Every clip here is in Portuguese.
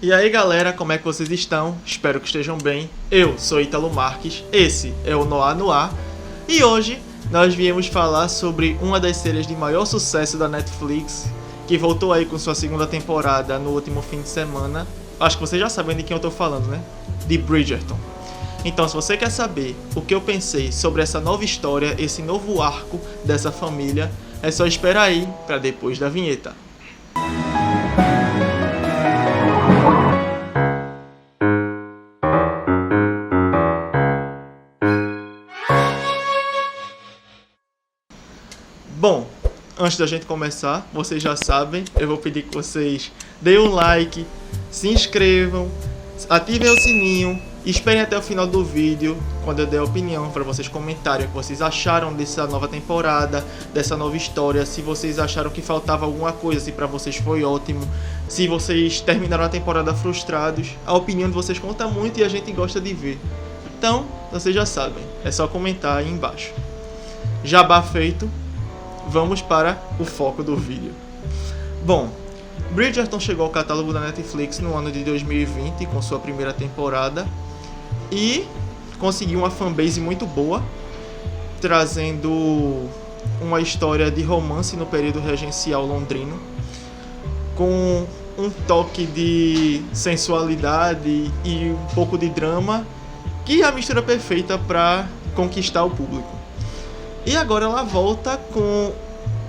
E aí galera, como é que vocês estão? Espero que estejam bem. Eu sou Ítalo Marques, esse é o Noir no Ar. E hoje nós viemos falar sobre uma das séries de maior sucesso da Netflix, que voltou aí com sua segunda temporada no último fim de semana. Acho que vocês já sabem de quem eu tô falando, né? De Bridgerton. Então, se você quer saber o que eu pensei sobre essa nova história, esse novo arco dessa família, é só esperar aí para depois da vinheta. Bom, antes da gente começar, vocês já sabem, eu vou pedir que vocês deem um like, se inscrevam, ativem o sininho e esperem até o final do vídeo, quando eu der a opinião, para vocês comentarem o que vocês acharam dessa nova temporada, dessa nova história, se vocês acharam que faltava alguma coisa, se para vocês foi ótimo, se vocês terminaram a temporada frustrados. A opinião de vocês conta muito e a gente gosta de ver. Então, vocês já sabem, é só comentar aí embaixo. Jabá feito. Vamos para o foco do vídeo. Bom, Bridgerton chegou ao catálogo da Netflix no ano de 2020 com sua primeira temporada e conseguiu uma fanbase muito boa, trazendo uma história de romance no período regencial londrino, com um toque de sensualidade e um pouco de drama, que é a mistura perfeita para conquistar o público. E agora ela volta com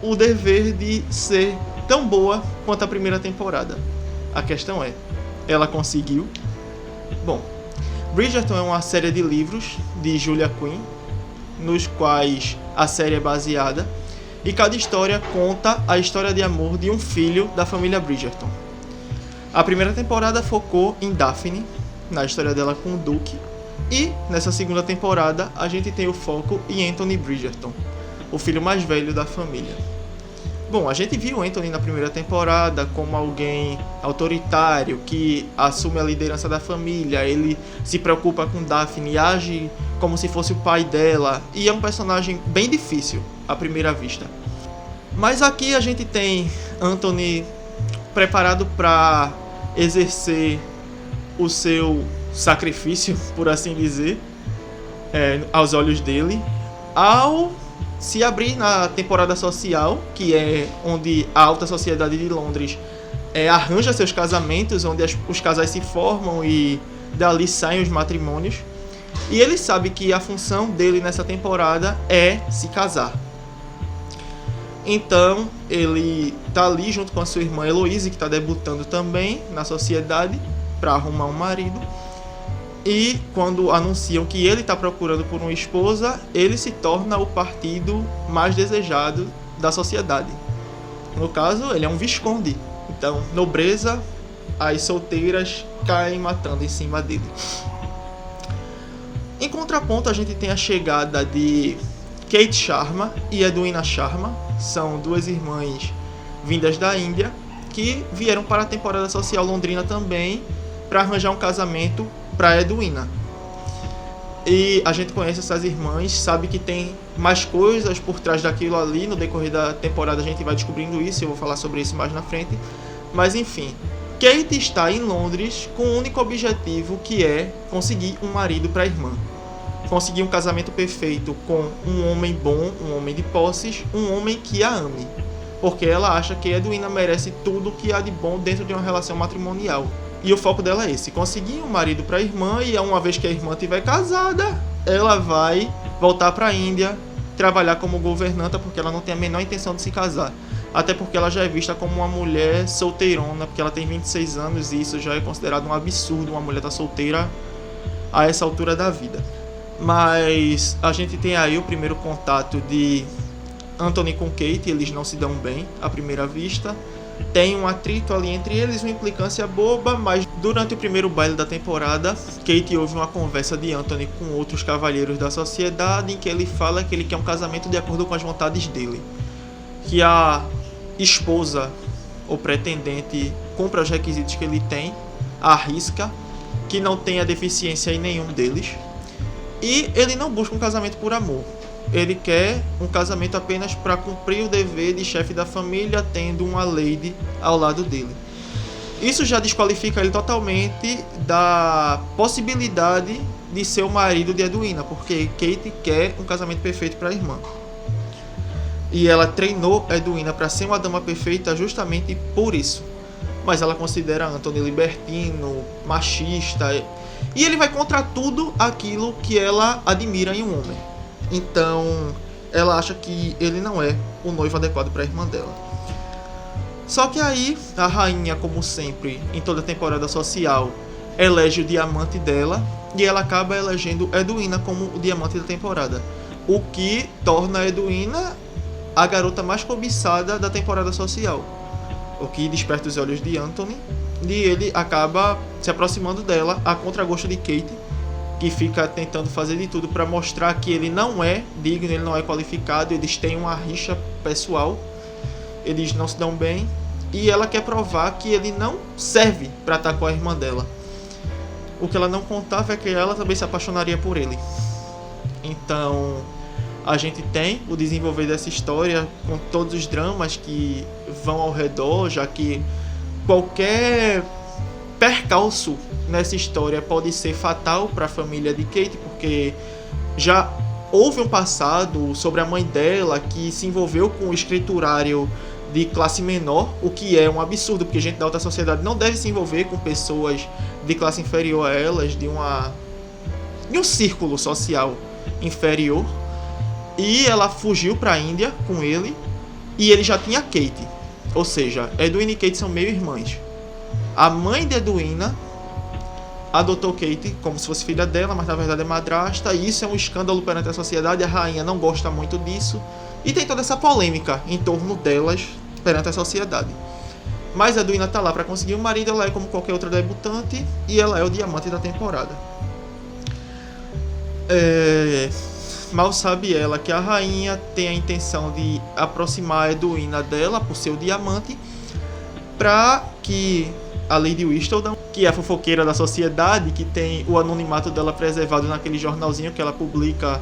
o dever de ser tão boa quanto a primeira temporada. A questão é, ela conseguiu? Bom, Bridgerton é uma série de livros de Julia Quinn, nos quais a série é baseada, e cada história conta a história de amor de um filho da família Bridgerton. A primeira temporada focou em Daphne, na história dela com o Duque, e nessa segunda temporada a gente tem o foco em Anthony Bridgerton, o filho mais velho da família. Bom, a gente viu Anthony na primeira temporada como alguém autoritário que assume a liderança da família, ele se preocupa com Daphne, age como se fosse o pai dela, e é um personagem bem difícil à primeira vista. Mas aqui a gente tem Anthony preparado para exercer o seu sacrifício, por assim dizer, aos olhos dele, ao se abrir na temporada social, que é onde a alta sociedade de Londres arranja seus casamentos, onde os casais se formam e dali saem os matrimônios. E ele sabe que a função dele nessa temporada é se casar. Então ele tá ali junto com a sua irmã Heloise, que está debutando também na sociedade, para arrumar um marido. E quando anunciam que ele está procurando por uma esposa, ele se torna o partido mais desejado da sociedade. No caso, ele é um visconde. Então, nobreza, as solteiras caem matando em cima dele. Em contraponto, a gente tem a chegada de Kate Sharma e Edwina Sharma. São duas irmãs vindas da Índia que vieram para a temporada social londrina também para arranjar um casamento para Edwina. E a gente conhece essas irmãs, sabe que tem mais coisas por trás daquilo ali. No decorrer da temporada a gente vai descobrindo isso, eu vou falar sobre isso mais na frente. Mas enfim, Kate está em Londres com um único objetivo, que é conseguir um marido para a irmã. Conseguir um casamento perfeito com um homem bom, um homem de posses, um homem que a ame. Porque ela acha que Edwina merece tudo que há de bom dentro de uma relação matrimonial. E o foco dela é esse, conseguir um marido para a irmã, e uma vez que a irmã estiver casada, ela vai voltar para a Índia, trabalhar como governanta, porque ela não tem a menor intenção de se casar. Até porque ela já é vista como uma mulher solteirona, porque ela tem 26 anos e isso já é considerado um absurdo, uma mulher estar solteira a essa altura da vida. Mas a gente tem aí o primeiro contato de Anthony com Kate, eles não se dão bem à primeira vista. Tem um atrito ali entre eles, uma implicância boba, mas durante o primeiro baile da temporada, Kate ouve uma conversa de Anthony com outros cavalheiros da sociedade, em que ele fala que ele quer um casamento de acordo com as vontades dele. Que a esposa ou pretendente cumpra os requisitos que ele tem, arrisca, que não tenha deficiência em nenhum deles. E ele não busca um casamento por amor. Ele quer um casamento apenas para cumprir o dever de chefe da família, tendo uma lady ao lado dele. Isso já desqualifica ele totalmente da possibilidade de ser o marido de Edwina, porque Kate quer um casamento perfeito para a irmã. E ela treinou Edwina para ser uma dama perfeita justamente por isso. Mas ela considera Anthony libertino, machista, e ele vai contra tudo aquilo que ela admira em um homem. Então, ela acha que ele não é o noivo adequado para a irmã dela. Só que aí, a rainha, como sempre, em toda temporada social, elege o diamante dela, e ela acaba elegendo Edwina como o diamante da temporada. O que torna Edwina a garota mais cobiçada da temporada social. O que desperta os olhos de Anthony, e ele acaba se aproximando dela a contragosto de Kate, que fica tentando fazer de tudo para mostrar que ele não é digno, ele não é qualificado, eles têm uma rixa pessoal, eles não se dão bem, e ela quer provar que ele não serve para estar com a irmã dela. O que ela não contava é que ela também se apaixonaria por ele. Então, a gente tem o desenvolver dessa história com todos os dramas que vão ao redor, já que qualquer percalço nessa história pode ser fatal para a família de Kate, porque já houve um passado sobre a mãe dela que se envolveu com o escriturário de classe menor, o que é um absurdo, porque gente da alta sociedade não deve se envolver com pessoas de classe inferior a elas, de um círculo social inferior. E ela fugiu para a Índia com ele, e ele já tinha Kate. Ou seja, Edwina e Kate são meio irmãs. A mãe de Edwina adotou Kate como se fosse filha dela, mas na verdade é madrasta, e isso é um escândalo perante a sociedade. A rainha não gosta muito disso, e tem toda essa polêmica em torno delas perante a sociedade. Mas Edwina tá lá para conseguir um marido, ela é como qualquer outra debutante, e ela é o diamante da temporada. Mal sabe ela que a rainha tem a intenção de aproximar a Edwina dela por ser o diamante, para que a Lady Whistledown, que é a fofoqueira da sociedade, que tem o anonimato dela preservado naquele jornalzinho que ela publica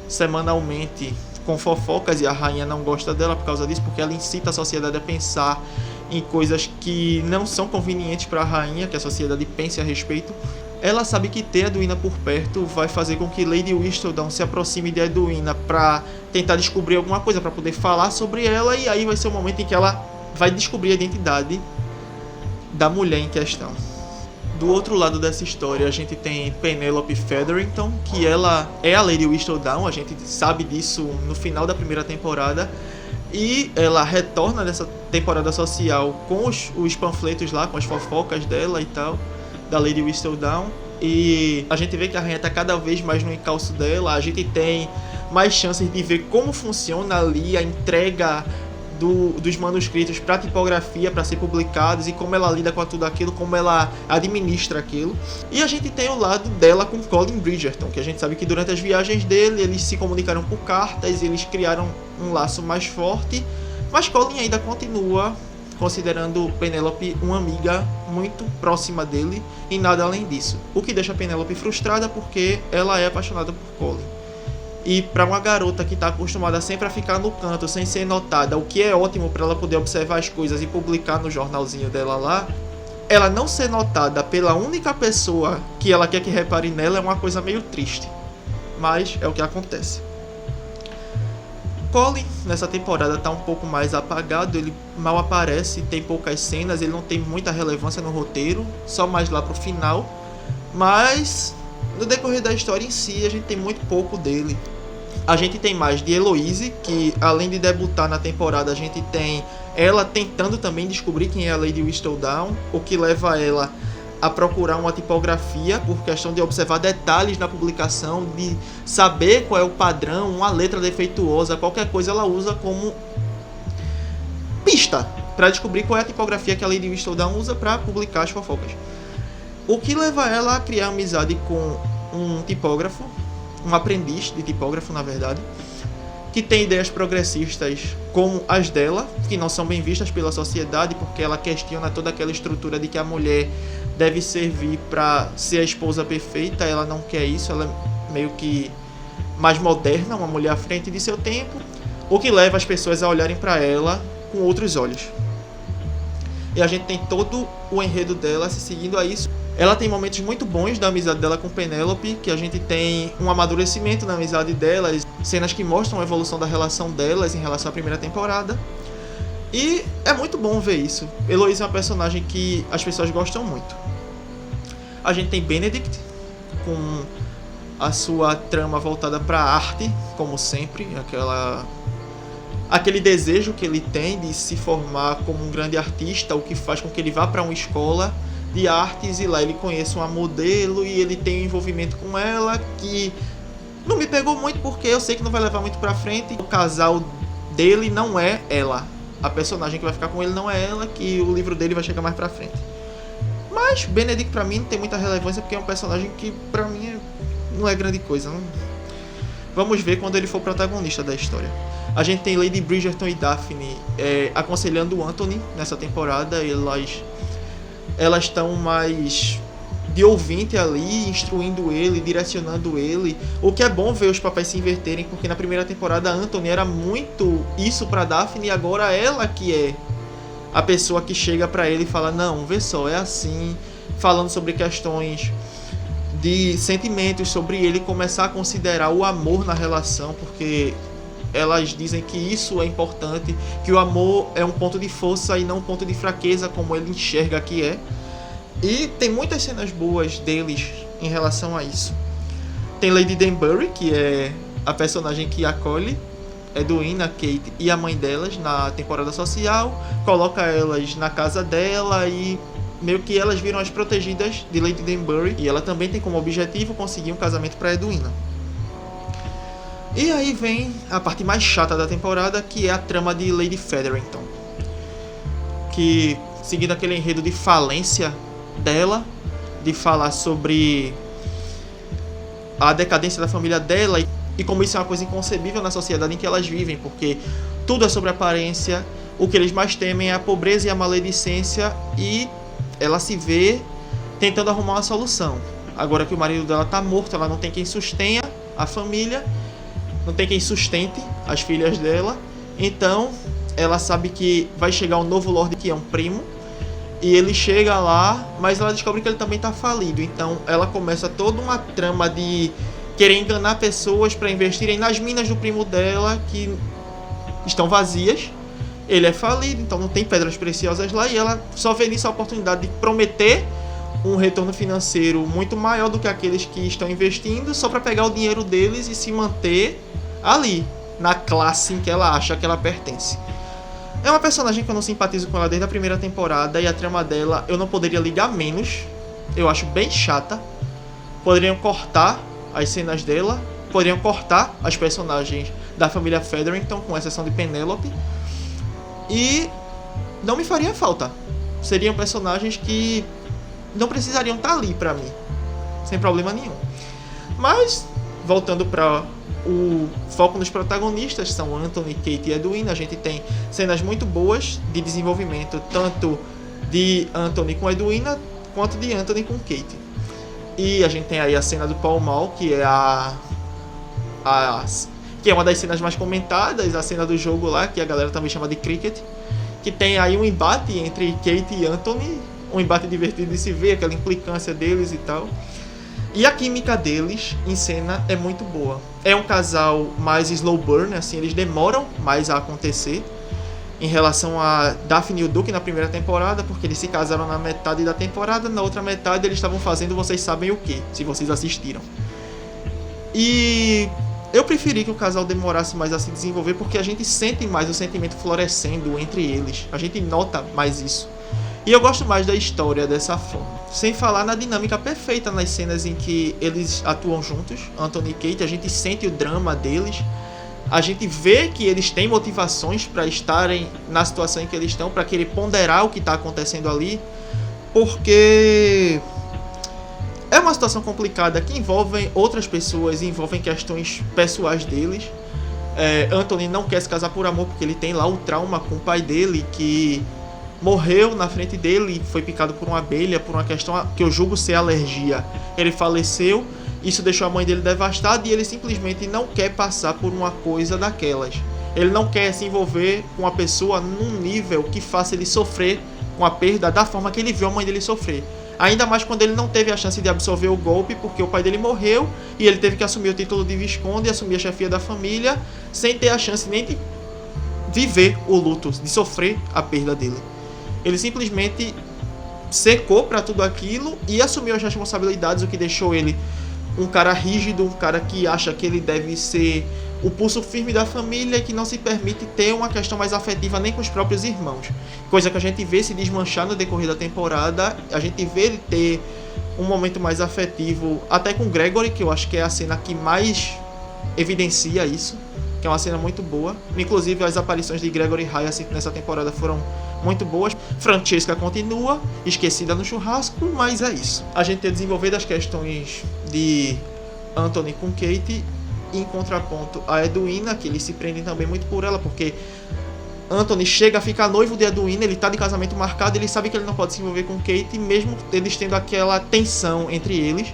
semanalmente com fofocas, e a rainha não gosta dela por causa disso, porque ela incita a sociedade a pensar em coisas que não são convenientes para a rainha, que a sociedade pense a respeito. Ela sabe que ter Edwina por perto vai fazer com que Lady Whistledown se aproxime de Edwina para tentar descobrir alguma coisa, para poder falar sobre ela, e aí vai ser o momento em que ela vai descobrir a identidade da mulher em questão. Do outro lado dessa história, a gente tem Penelope Featherington, que ela é a Lady Whistledown, a gente sabe disso no final da primeira temporada, e ela retorna nessa temporada social com os panfletos lá, com as fofocas dela e tal, da Lady Whistledown, e a gente vê que a rainha está cada vez mais no encalço dela. A gente tem mais chances de ver como funciona ali a entrega dos manuscritos para tipografia, para ser publicados, e como ela lida com tudo aquilo, como ela administra aquilo. E a gente tem o lado dela com Colin Bridgerton, que a gente sabe que durante as viagens dele, eles se comunicaram por cartas, eles criaram um laço mais forte, mas Colin ainda continua considerando Penelope uma amiga muito próxima dele e nada além disso. O que deixa Penelope frustrada, porque ela é apaixonada por Colin. E para uma garota que está acostumada sempre a ficar no canto sem ser notada, o que é ótimo para ela poder observar as coisas e publicar no jornalzinho dela lá, ela não ser notada pela única pessoa que ela quer que repare nela é uma coisa meio triste. Mas é o que acontece. Colin nessa temporada está um pouco mais apagado, ele mal aparece, tem poucas cenas, ele não tem muita relevância no roteiro, só mais lá pro final. Mas no decorrer da história em si, a gente tem muito pouco dele. A gente tem mais de Eloise, que além de debutar na temporada, a gente tem ela tentando também descobrir quem é a Lady Whistledown, o que leva ela a procurar uma tipografia por questão de observar detalhes na publicação, de saber qual é o padrão, uma letra defeituosa, qualquer coisa ela usa como pista para descobrir qual é a tipografia que a Lady Whistledown usa para publicar as fofocas. O que leva ela a criar amizade com um tipógrafo, um aprendiz de tipógrafo, na verdade, que tem ideias progressistas como as dela, que não são bem vistas pela sociedade, porque ela questiona toda aquela estrutura de que a mulher deve servir para ser a esposa perfeita. Ela não quer isso, ela é meio que mais moderna, uma mulher à frente de seu tempo, o que leva as pessoas a olharem para ela com outros olhos. e a gente tem todo o enredo dela se seguindo a isso. Ela tem momentos muito bons da amizade dela com Penélope, que a gente tem um amadurecimento na amizade delas, cenas que mostram a evolução da relação delas em relação à primeira temporada. E é muito bom ver isso. Heloise é uma personagem que as pessoas gostam muito. A gente tem Benedict, com a sua trama voltada para a arte, como sempre, aquele desejo que ele tem de se formar como um grande artista, o que faz com que ele vá para uma escola de artes e lá ele conheça uma modelo e ele tem um envolvimento com ela que não me pegou muito porque eu sei que não vai levar muito pra frente. O casal dele não é ela, a personagem que vai ficar com ele não é ela, que o livro dele vai chegar mais pra frente. Mas Benedict pra mim não tem muita relevância porque é um personagem que pra mim não é grande coisa, não. Vamos ver quando ele for protagonista da história. A gente tem Lady Bridgerton e Daphne aconselhando o Anthony nessa temporada. Elas estão mais de ouvinte ali, instruindo ele, direcionando ele. O que é bom ver os papéis se inverterem, porque na primeira temporada Anthony era muito isso pra Daphne e agora ela que é a pessoa que chega pra ele e fala: não, vê só, é assim, falando sobre questões de sentimentos, sobre ele começar a considerar o amor na relação, porque elas dizem que isso é importante, que o amor é um ponto de força e não um ponto de fraqueza, como ele enxerga que é. E tem muitas cenas boas deles em relação a isso. Tem Lady Danbury, que é a personagem que acolhe Edwina, Kate e a mãe delas na temporada social, coloca elas na casa dela e meio que elas viram as protegidas de Lady Danbury, e ela também tem como objetivo conseguir um casamento para Edwina. E aí vem a parte mais chata da temporada, que é a trama de Lady Featherington, que, seguindo aquele enredo de falência dela, de falar sobre a decadência da família dela e como isso é uma coisa inconcebível na sociedade em que elas vivem, porque tudo é sobre aparência, o que eles mais temem é a pobreza e a maledicência, e ela se vê tentando arrumar uma solução. Agora que o marido dela tá morto, ela não tem quem sustenha a família, não tem quem sustente as filhas dela, então ela sabe que vai chegar um novo Lorde, que é um primo, e ele chega lá, mas ela descobre que ele também tá falido, então ela começa toda uma trama de querer enganar pessoas para investirem nas minas do primo dela, que estão vazias. Ele é falido, então não tem pedras preciosas lá, e ela só vê nisso a oportunidade de prometer um retorno financeiro muito maior do que aqueles que estão investindo, só para pegar o dinheiro deles e se manter ali, na classe em que ela acha que ela pertence. É uma personagem que eu não simpatizo com ela desde a primeira temporada, e a trama dela eu não poderia ligar menos. Eu acho bem chata. Poderiam cortar as cenas dela, poderiam cortar as personagens da família Featherington, com exceção de Penélope, e não me faria falta. Seriam personagens que não precisariam estar ali pra mim, sem problema nenhum. Mas, voltando para o foco nos protagonistas, são Anthony, Kate e Edwina. A gente tem cenas muito boas de desenvolvimento, tanto de Anthony com Edwina, quanto de Anthony com Kate. E a gente tem aí a cena do Pall Mall, que é que é uma das cenas mais comentadas, a cena do jogo lá, que a galera também chama de cricket, que tem aí um embate entre Kate e Anthony, um embate divertido de se ver, aquela implicância deles e tal. E a química deles em cena é muito boa. É um casal mais slow burn, assim, eles demoram mais a acontecer em relação a Daphne e o Duke na primeira temporada, porque eles se casaram na metade da temporada, na outra metade eles estavam fazendo vocês sabem o que, se vocês assistiram. E eu preferi que o casal demorasse mais a se desenvolver, porque a gente sente mais o sentimento florescendo entre eles, a gente nota mais isso. E eu gosto mais da história dessa forma. Sem falar na dinâmica perfeita nas cenas em que eles atuam juntos, Anthony e Kate, a gente sente o drama deles, a gente vê que eles têm motivações para estarem na situação em que eles estão, para querer ponderar o que está acontecendo ali, porque é uma situação complicada que envolve outras pessoas, envolve questões pessoais deles. Anthony não quer se casar por amor, porque ele tem lá o trauma com o pai dele, que morreu na frente dele, foi picado por uma abelha, por uma questão que eu julgo ser alergia. Ele faleceu, isso deixou a mãe dele devastada, e ele simplesmente não quer passar por uma coisa daquelas. Ele não quer se envolver com uma pessoa num nível que faça ele sofrer uma perda da forma que ele viu a mãe dele sofrer. Ainda mais quando ele não teve a chance de absorver o golpe, porque o pai dele morreu e ele teve que assumir o título de Visconde e assumir a chefia da família, sem ter a chance nem de viver o luto, de sofrer a perda dele. Ele simplesmente secou para tudo aquilo e assumiu as responsabilidades, o que deixou ele um cara rígido, um cara que acha que ele deve ser o pulso firme da família e que não se permite ter uma questão mais afetiva nem com os próprios irmãos. Coisa que a gente vê se desmanchar no decorrer da temporada, a gente vê ele ter um momento mais afetivo até com Gregory, que eu acho que é a cena que mais evidencia isso, que é uma cena muito boa. Inclusive as aparições de Gregory Hyacinth nessa temporada foram muito boas. Francesca continua esquecida no churrasco, mas é isso. A gente tem desenvolvido as questões de Anthony com Kate, em contraponto a Edwina, que eles se prendem também muito por ela, porque Anthony chega a ficar noivo de Edwina, ele tá de casamento marcado, ele sabe que ele não pode se envolver com Kate, mesmo eles tendo aquela tensão entre eles,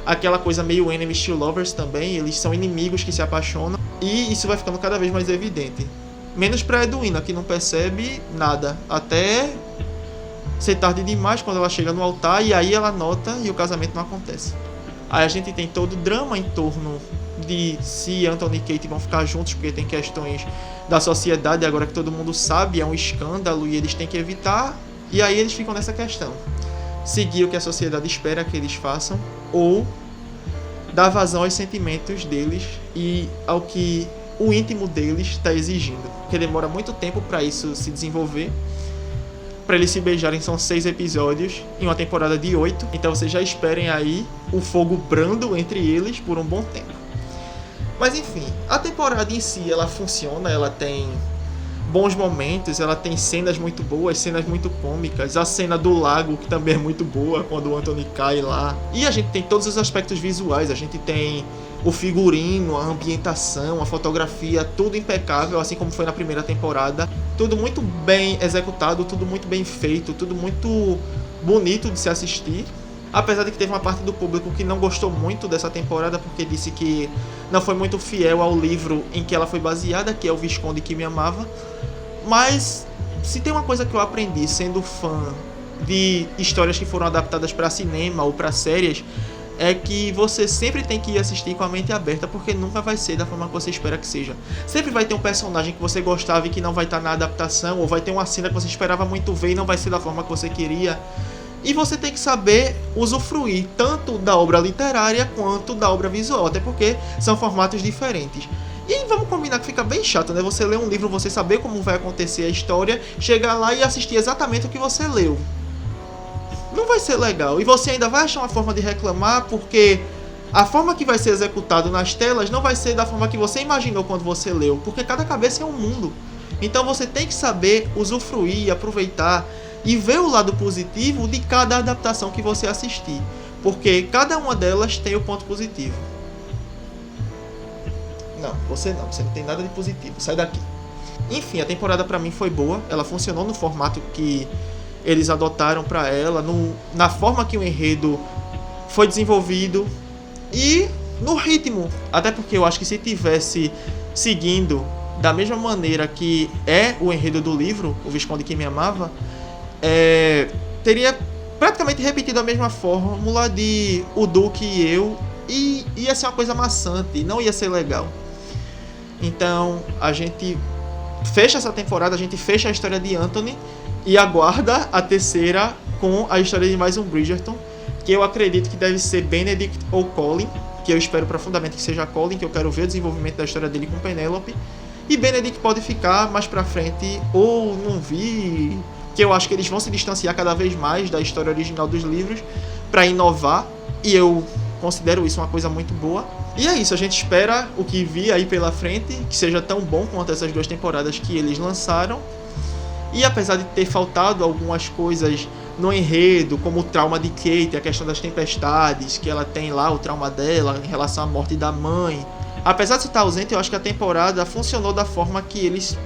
aquela coisa meio enemies to lovers também, eles são inimigos que se apaixonam, e isso vai ficando cada vez mais evidente. Menos pra Edwina, que não percebe nada, até ser tarde demais quando ela chega no altar, e aí ela nota e o casamento não acontece. Aí a gente tem todo o drama em torno de se Anthony e Kate vão ficar juntos, porque tem questões da sociedade, agora que todo mundo sabe, é um escândalo e eles têm que evitar, e aí eles ficam nessa questão: seguir o que a sociedade espera que eles façam, ou dar vazão aos sentimentos deles e ao que o íntimo deles está exigindo, porque demora muito tempo para isso se desenvolver. Para eles se beijarem são 6 episódios em uma temporada de 8, então vocês já esperem aí o fogo brando entre eles por um bom tempo. Mas enfim, a temporada em si ela funciona, ela tem bons momentos, ela tem cenas muito boas, cenas muito cômicas, a cena do lago que também é muito boa, quando o Anthony cai lá. E a gente tem todos os aspectos visuais, a gente tem o figurino, a ambientação, a fotografia, tudo impecável, assim como foi na primeira temporada. Tudo muito bem executado, tudo muito bem feito, tudo muito bonito de se assistir. Apesar de que teve uma parte do público que não gostou muito dessa temporada, porque disse que não foi muito fiel ao livro em que ela foi baseada, que é O Visconde que Me Amava. Mas se tem uma coisa que eu aprendi sendo fã de histórias que foram adaptadas para cinema ou para séries, é que você sempre tem que ir assistir com a mente aberta, porque nunca vai ser da forma que você espera que seja. Sempre vai ter um personagem que você gostava e que não vai estar na adaptação, ou vai ter uma cena que você esperava muito ver e não vai ser da forma que você queria. E você tem que saber usufruir tanto da obra literária quanto da obra visual, até porque são formatos diferentes. E vamos combinar que fica bem chato, né? Você ler um livro, você saber como vai acontecer a história, chegar lá e assistir exatamente o que você leu. Não vai ser legal. E você ainda vai achar uma forma de reclamar, porque a forma que vai ser executado nas telas não vai ser da forma que você imaginou quando você leu, porque cada cabeça é um mundo. Então você tem que saber usufruir, aproveitar e ver o lado positivo de cada adaptação que você assistir, porque cada uma delas tem o ponto positivo. Não, você não tem nada de positivo, sai daqui. Enfim, a temporada pra mim foi boa, ela funcionou no formato que eles adotaram pra ela, na forma que o enredo foi desenvolvido e no ritmo, até porque eu acho que se tivesse seguindo da mesma maneira que é o enredo do livro, O Visconde que Me Amava, teria praticamente repetido a mesma fórmula de O Duque e Eu, e ia ser uma coisa maçante, não ia ser legal. Então a gente fecha essa temporada, a gente fecha a história de Anthony e aguarda a terceira com a história de mais um Bridgerton, que eu acredito que deve ser Benedict ou Colin, que eu espero profundamente que seja Colin, que eu quero ver o desenvolvimento da história dele com Penélope. E Benedict pode ficar mais pra frente ou não vi, que eu acho que eles vão se distanciar cada vez mais da história original dos livros para inovar, e eu considero isso uma coisa muito boa. E é isso, a gente espera o que vir aí pela frente, que seja tão bom quanto essas 2 temporadas que eles lançaram. E apesar de ter faltado algumas coisas no enredo, como o trauma de Kate, a questão das tempestades, que ela tem lá, o trauma dela em relação à morte da mãe, apesar de estar ausente, eu acho que a temporada funcionou da forma que eles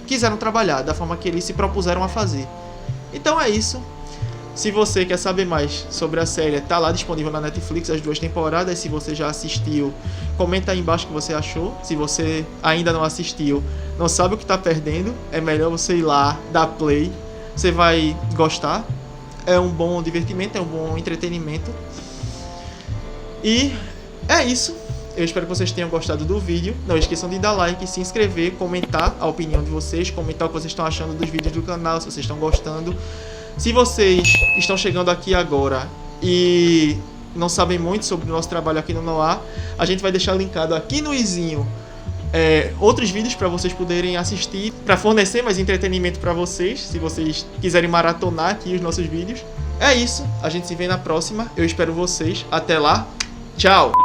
quiseram trabalhar, da forma que eles se propuseram a fazer. Então é isso. Se você quer saber mais sobre a série, tá lá disponível na Netflix as 2 temporadas. Se você já assistiu, comenta aí embaixo o que você achou. Se você ainda não assistiu, não sabe o que tá perdendo, é melhor você ir lá, dar play, você vai gostar. É um bom divertimento, é um bom entretenimento. E é isso. Eu espero que vocês tenham gostado do vídeo. Não esqueçam de dar like, se inscrever, comentar a opinião de vocês, comentar o que vocês estão achando dos vídeos do canal, se vocês estão gostando. Se vocês estão chegando aqui agora e não sabem muito sobre o nosso trabalho aqui no Noir, a gente vai deixar linkado aqui no izinho outros vídeos para vocês poderem assistir, para fornecer mais entretenimento para vocês, se vocês quiserem maratonar aqui os nossos vídeos. É isso, a gente se vê na próxima. Eu espero vocês. Até lá, tchau!